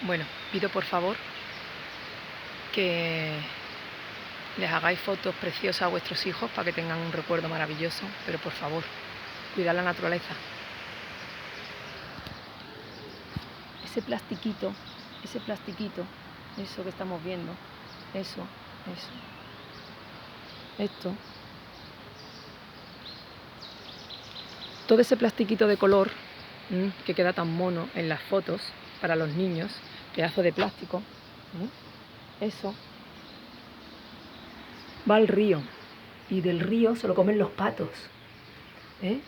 Bueno, pido por favor que les hagáis fotos preciosas a vuestros hijos para que tengan un recuerdo maravilloso, pero por favor, cuidad la naturaleza. Ese plastiquito, eso que estamos viendo, eso, esto, todo ese plastiquito de color que queda tan mono en las fotos para los niños, pedazo de plástico, eso va al río y del río se lo comen los patos,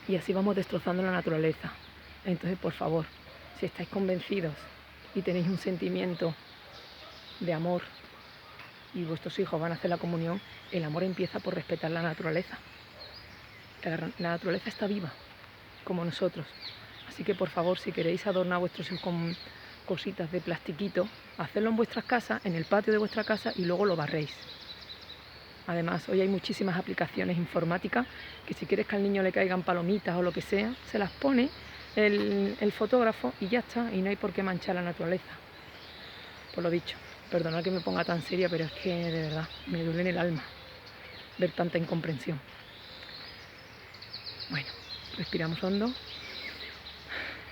y así vamos destrozando la naturaleza. Entonces, por favor, si estáis convencidos y tenéis un sentimiento de amor y vuestros hijos van a hacer la comunión, el amor empieza por respetar la naturaleza. La naturaleza está viva, como nosotros. Así que, por favor, si queréis adornar a vuestros hijos con cositas de plastiquito, hacedlo en vuestras casas, en el patio de vuestra casa, y luego lo barréis. Además, hoy hay muchísimas aplicaciones informáticas que si quieres que al niño le caigan palomitas o lo que sea, se las pone el fotógrafo y ya está, y no hay por qué manchar la naturaleza. Por lo dicho, perdonad que me ponga tan seria, pero es que de verdad me duele en el alma ver tanta incomprensión. Bueno, respiramos hondo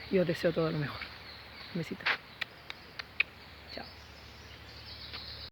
y os deseo todo lo mejor. Un besito.